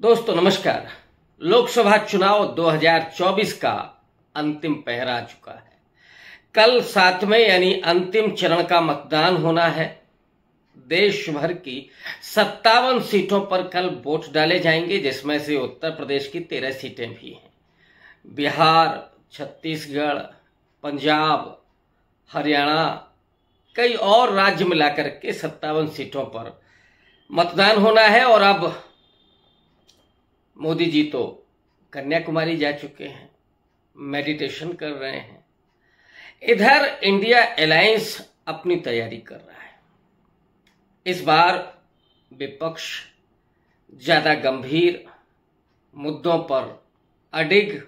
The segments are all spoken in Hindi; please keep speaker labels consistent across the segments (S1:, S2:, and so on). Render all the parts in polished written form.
S1: दोस्तों नमस्कार। लोकसभा चुनाव 2024 का अंतिम पहर आ चुका है। कल 7वें यानी अंतिम चरण का मतदान होना है। देश भर की 57 सीटों पर कल वोट डाले जाएंगे, जिसमें से उत्तर प्रदेश की 13 सीटें भी हैं। बिहार, छत्तीसगढ़, पंजाब, हरियाणा, कई और राज्य मिलाकर के 57 सीटों पर मतदान होना है। और अब मोदी जी तो कन्याकुमारी जा चुके हैं, मेडिटेशन कर रहे हैं। इधर इंडिया अलायंस अपनी तैयारी कर रहा है। इस बार विपक्ष ज्यादा गंभीर मुद्दों पर अडिग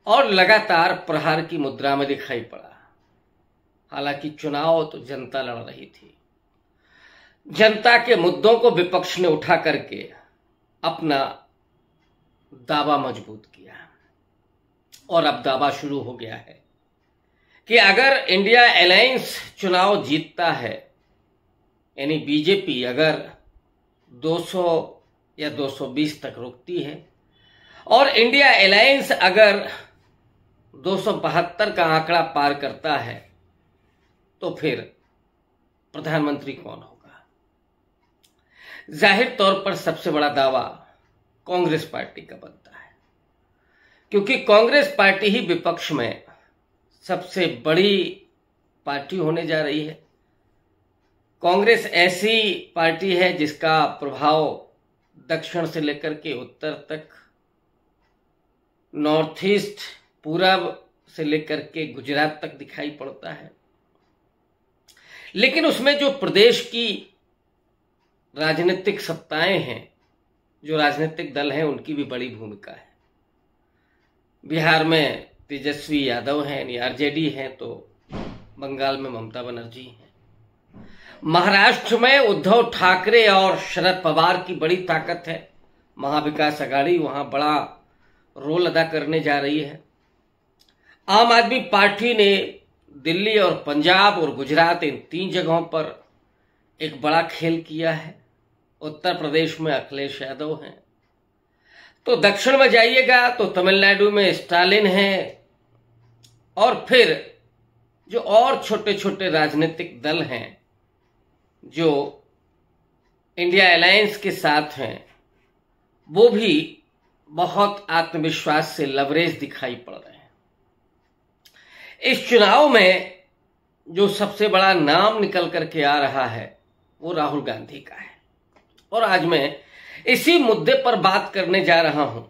S1: और लगातार प्रहार की मुद्रा में दिखाई पड़ा। हालांकि चुनाव तो जनता लड़ रही थी। जनता के मुद्दों को विपक्ष ने उठा करके अपना दावा मजबूत किया और अब दावा शुरू हो गया है कि अगर इंडिया अलायंस चुनाव जीतता है, यानी बीजेपी अगर 200 या 220 तक रुकती है और इंडिया अलायंस अगर 272 का आंकड़ा पार करता है, तो फिर प्रधानमंत्री कौन होगा? जाहिर तौर पर सबसे बड़ा दावा कांग्रेस पार्टी का बनता है, क्योंकि कांग्रेस पार्टी ही विपक्ष में सबसे बड़ी पार्टी होने जा रही है। कांग्रेस ऐसी पार्टी है जिसका प्रभाव दक्षिण से लेकर के उत्तर तक, नॉर्थ ईस्ट, पूरब से लेकर के गुजरात तक दिखाई पड़ता है। लेकिन उसमें जो प्रदेश की राजनीतिक सत्ताएं हैं, जो राजनीतिक दल हैं, उनकी भी बड़ी भूमिका है। बिहार में तेजस्वी यादव हैं यानी आरजेडी हैं, तो बंगाल में ममता बनर्जी हैं। महाराष्ट्र में उद्धव ठाकरे और शरद पवार की बड़ी ताकत है। महाविकास आघाड़ी वहां बड़ा रोल अदा करने जा रही है। आम आदमी पार्टी ने दिल्ली और पंजाब और गुजरात, इन 3 जगहों पर एक बड़ा खेल किया है। उत्तर प्रदेश में अखिलेश यादव हैं। तो दक्षिण में जाइएगा तो तमिलनाडु में स्टालिन हैं। और फिर जो और छोटे छोटे राजनीतिक दल हैं जो इंडिया अलायंस के साथ हैं, वो भी बहुत आत्मविश्वास से लवरेज दिखाई पड़ रहे हैं। इस चुनाव में जो सबसे बड़ा नाम निकल करके आ रहा है वो राहुल गांधी का है। और आज मैं इसी मुद्दे पर बात करने जा रहा हूं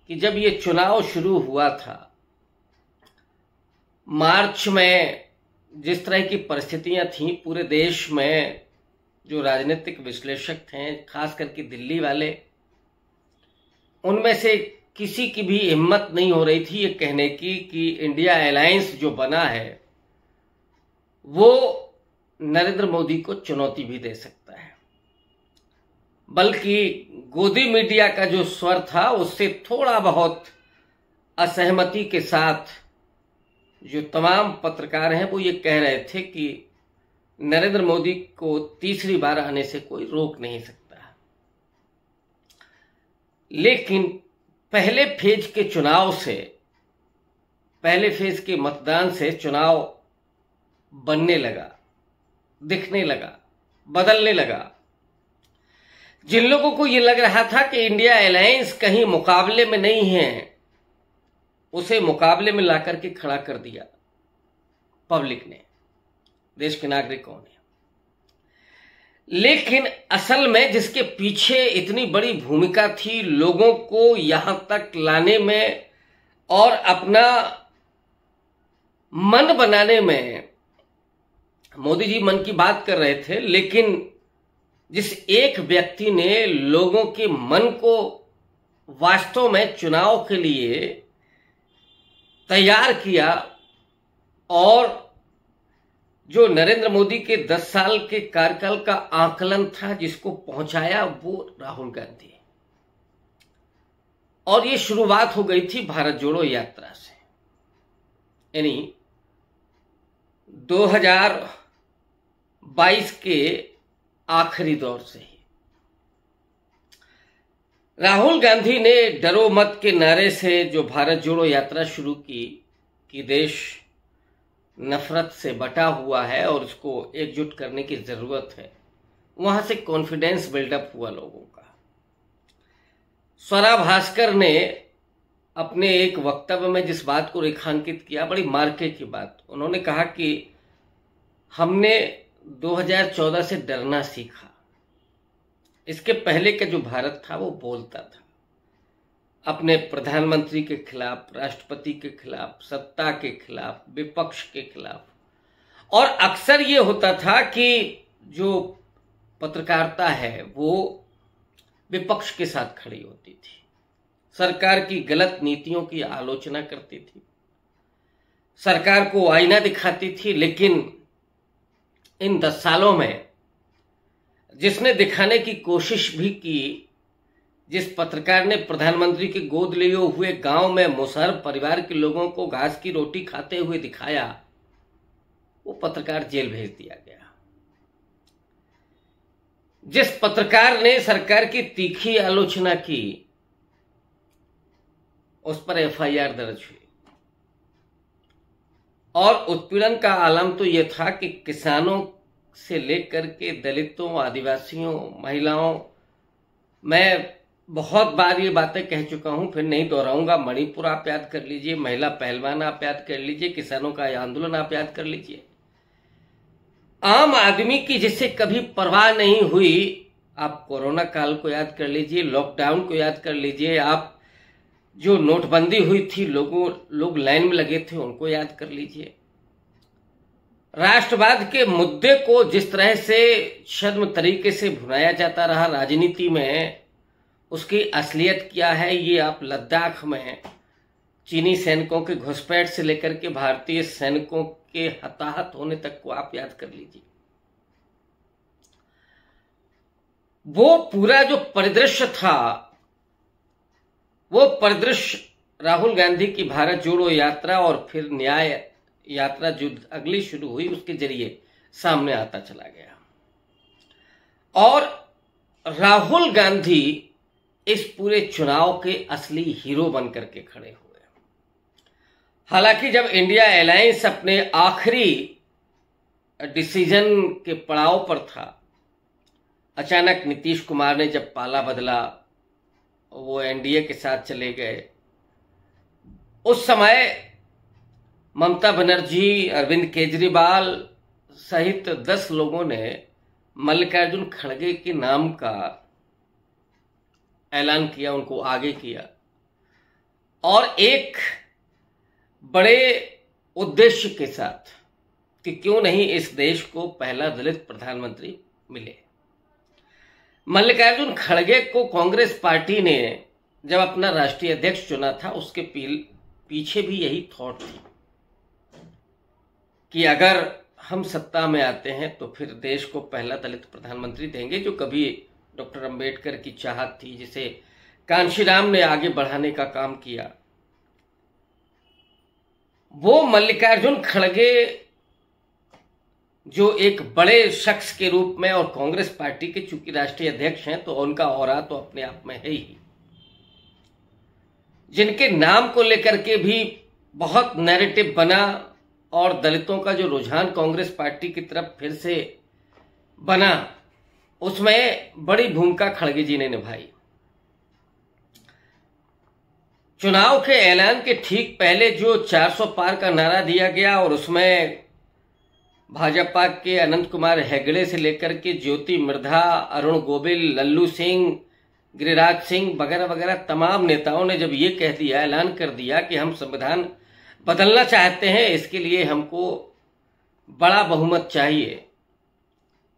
S1: कि जब ये चुनाव शुरू हुआ था, मार्च में जिस तरह की परिस्थितियां थीं पूरे देश में, जो राजनीतिक विश्लेषक थे, खास करके दिल्ली वाले, उनमें से किसी की भी हिम्मत नहीं हो रही थी ये कहने की कि इंडिया अलायंस जो बना है वो नरेंद्र मोदी को चुनौती भी दे सकता है। बल्कि गोदी मीडिया का जो स्वर था उससे थोड़ा बहुत असहमति के साथ जो तमाम पत्रकार हैं वो ये कह रहे थे कि नरेंद्र मोदी को तीसरी बार आने से कोई रोक नहीं सकता। लेकिन पहले फेज के चुनाव से, पहले फेज के मतदान से चुनाव बनने लगा, दिखने लगा, बदलने लगा। जिन लोगों को ये लग रहा था कि इंडिया अलायंस कहीं मुकाबले में नहीं है, उसे मुकाबले में लाकर के खड़ा कर दिया पब्लिक ने, देश के नागरिकों ने। लेकिन असल में जिसके पीछे इतनी बड़ी भूमिका थी लोगों को यहां तक लाने में और अपना मन बनाने में, मोदी जी मन की बात कर रहे थे, लेकिन जिस एक व्यक्ति ने लोगों के मन को वास्तव में चुनाव के लिए तैयार किया और जो नरेंद्र मोदी के 10 साल के कार्यकाल का आकलन था जिसको पहुंचाया, वो राहुल गांधी। और ये शुरुआत हो गई थी भारत जोड़ो यात्रा से, यानी 2022 के आखिरी दौर से ही। राहुल गांधी ने डरो मत के नारे से जो भारत जोड़ो यात्रा शुरू की कि देश नफरत से बटा हुआ है और उसको एकजुट करने की जरूरत है, वहां से कॉन्फिडेंस बिल्डअप हुआ लोगों का। स्वरा भास्कर ने अपने एक वक्तव्य में जिस बात को रेखांकित किया, बड़ी मार्के की बात, उन्होंने कहा कि हमने 2014 से डरना सीखा। इसके पहले का जो भारत था वो बोलता था अपने प्रधानमंत्री के खिलाफ, राष्ट्रपति के खिलाफ, सत्ता के खिलाफ, विपक्ष के खिलाफ, और अक्सर ये होता था कि जो पत्रकारिता है वो विपक्ष के साथ खड़ी होती थी, सरकार की गलत नीतियों की आलोचना करती थी, सरकार को आईना दिखाती थी। लेकिन इन 10 सालों में जिसने दिखाने की कोशिश भी की, जिस पत्रकार ने प्रधानमंत्री के गोद लिए हुए गांव में मुशर्रफ परिवार के लोगों को घास की रोटी खाते हुए दिखाया, वो पत्रकार जेल भेज दिया गया। जिस पत्रकार ने सरकार की तीखी आलोचना की, उस पर एफआईआर दर्ज हुई। और उत्पीड़न का आलम तो यह था कि किसानों से लेकर के दलितों, आदिवासियों, महिलाओं, मैं बहुत बार ये बातें कह चुका हूं, फिर नहीं दोहराऊंगा। मणिपुर आप याद कर लीजिए, महिला पहलवान आप याद कर लीजिए, किसानों का आंदोलन आप याद कर लीजिए। आम आदमी की जिससे कभी परवाह नहीं हुई, आप कोरोना काल को याद कर लीजिए, लॉकडाउन को याद कर लीजिए, आप जो नोटबंदी हुई थी, लोग लाइन में लगे थे, उनको याद कर लीजिए। राष्ट्रवाद के मुद्दे को जिस तरह से छद्म तरीके से भुनाया जाता रहा राजनीति में, उसकी असलियत क्या है ये आप लद्दाख में चीनी सैनिकों के घुसपैठ से लेकर के भारतीय सैनिकों के हताहत होने तक को आप याद कर लीजिए। वो पूरा जो परिदृश्य था, वो परिदृश्य राहुल गांधी की भारत जोड़ो यात्रा और फिर न्याय यात्रा जो अगली शुरू हुई उसके जरिए सामने आता चला गया। और राहुल गांधी इस पूरे चुनाव के असली हीरो बनकर के खड़े हुए। हालांकि जब इंडिया अलायंस अपने आखिरी डिसीजन के पड़ाव पर था, अचानक नीतीश कुमार ने जब पाला बदला, वो एनडीए के साथ चले गए। उस समय ममता बनर्जी, अरविंद केजरीवाल सहित 10 लोगों ने मल्लिकार्जुन खड़गे के नाम का ऐलान किया, उनको आगे किया, और एक बड़े उद्देश्य के साथ कि क्यों नहीं इस देश को पहला दलित प्रधानमंत्री मिले। मल्लिकार्जुन खड़गे को कांग्रेस पार्टी ने जब अपना राष्ट्रीय अध्यक्ष चुना था, उसके पीछे भी यही थॉट थी कि अगर हम सत्ता में आते हैं तो फिर देश को पहला दलित प्रधानमंत्री देंगे, जो कभी डॉक्टर अंबेडकर की चाहत थी, जिसे कांशीराम ने आगे बढ़ाने का काम किया। वो मल्लिकार्जुन खड़गे जो एक बड़े शख्स के रूप में और कांग्रेस पार्टी के चूंकि राष्ट्रीय अध्यक्ष हैं, तो उनका औरा तो अपने आप में है ही, जिनके नाम को लेकर के भी बहुत नैरेटिव बना और दलितों का जो रुझान कांग्रेस पार्टी की तरफ फिर से बना, उसमें बड़ी भूमिका खड़गे जी ने निभाई। चुनाव के ऐलान के ठीक पहले जो 400 पार का नारा दिया गया और उसमें भाजपा के अनंत कुमार हेगड़े से लेकर के ज्योति मृधा, अरुण गोविल, लल्लू सिंह, गिरिराज सिंह वगैरह वगैरह तमाम नेताओं ने जब ये कह दिया, ऐलान कर दिया कि हम संविधान बदलना चाहते हैं, इसके लिए हमको बड़ा बहुमत चाहिए।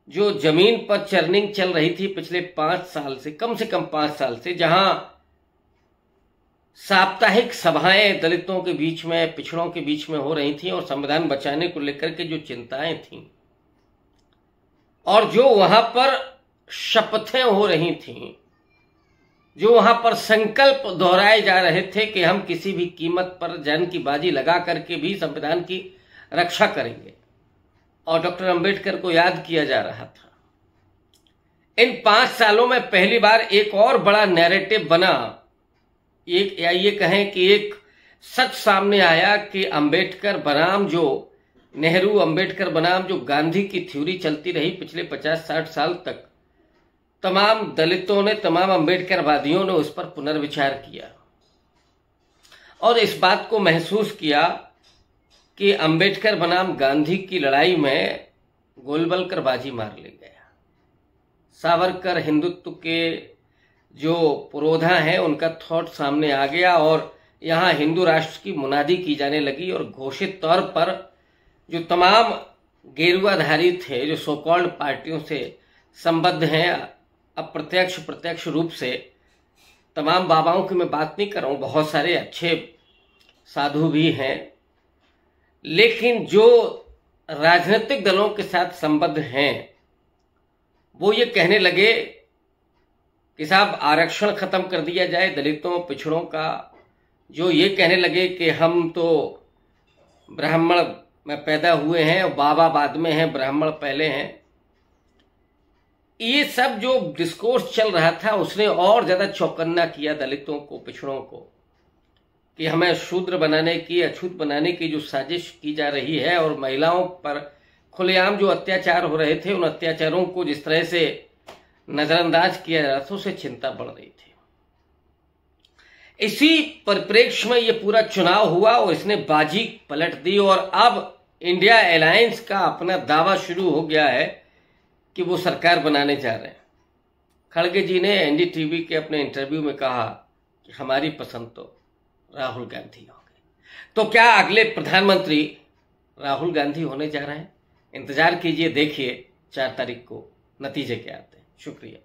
S1: जो जमीन पर चर्निंग चल रही थी पिछले 5 साल से, कम 5 साल से, जहां साप्ताहिक सभाएं दलितों के बीच में, पिछड़ों के बीच में हो रही थी और संविधान बचाने को लेकर के जो चिंताएं थीं और जो वहां पर शपथें हो रही थीं, जो वहां पर संकल्प दोहराए जा रहे थे कि हम किसी भी कीमत पर जान की बाजी लगा करके भी संविधान की रक्षा करेंगे, और डॉक्टर अंबेडकर को याद किया जा रहा था। इन 5 सालों में पहली बार एक और बड़ा नैरेटिव बना, या ये कहें कि एक सच सामने आया कि अंबेडकर बनाम जो नेहरू, अंबेडकर बनाम जो गांधी की थ्योरी चलती रही पिछले 50-60 साल तक, तमाम दलितों ने, तमाम अंबेडकरवादियों ने उस पर पुनर्विचार किया और इस बात को महसूस किया कि अंबेडकर बनाम गांधी की लड़ाई में गोलवलकर बाजी मार ले गया। सावरकर हिंदुत्व के जो पुरोधा हैं उनका थॉट सामने आ गया और यहाँ हिंदू राष्ट्र की मुनादी की जाने लगी और घोषित तौर पर जो तमाम गेरुआधारी थे, जो सो कॉल्ड पार्टियों से संबद्ध हैं, अप्रत्यक्ष प्रत्यक्ष रूप से, तमाम बाबाओं की मैं बात नहीं कर रहा हूं, बहुत सारे अच्छे साधु भी हैं, लेकिन जो राजनीतिक दलों के साथ संबद्ध हैं वो ये कहने लगे कि साहब आरक्षण खत्म कर दिया जाए दलितों पिछड़ों का, जो ये कहने लगे कि हम तो ब्राह्मण में पैदा हुए हैं और बाबा बाद में हैं, ब्राह्मण पहले हैं। ये सब जो डिस्कोर्स चल रहा था उसने और ज्यादा चौकन्ना किया दलितों को, पिछड़ों को, कि हमें शूद्र बनाने की, अछूत बनाने की जो साजिश की जा रही है और महिलाओं पर खुलेआम जो अत्याचार हो रहे थे, उन अत्याचारों को जिस तरह से नजरअंदाज किया जा रहा था, उससे चिंता बढ़ रही थी। इसी परिप्रेक्ष्य में ये पूरा चुनाव हुआ और इसने बाजी पलट दी और अब इंडिया अलायंस का अपना दावा शुरू हो गया है कि वो सरकार बनाने जा रहे हैं। खड़गे जी ने एनडीटीवी के अपने इंटरव्यू में कहा कि हमारी पसंद तो राहुल गांधी होंगे। तो क्या अगले प्रधानमंत्री राहुल गांधी होने जा रहे हैं? इंतजार कीजिए, देखिए 4 तारीख को नतीजे क्या आते हैं। शुक्रिया।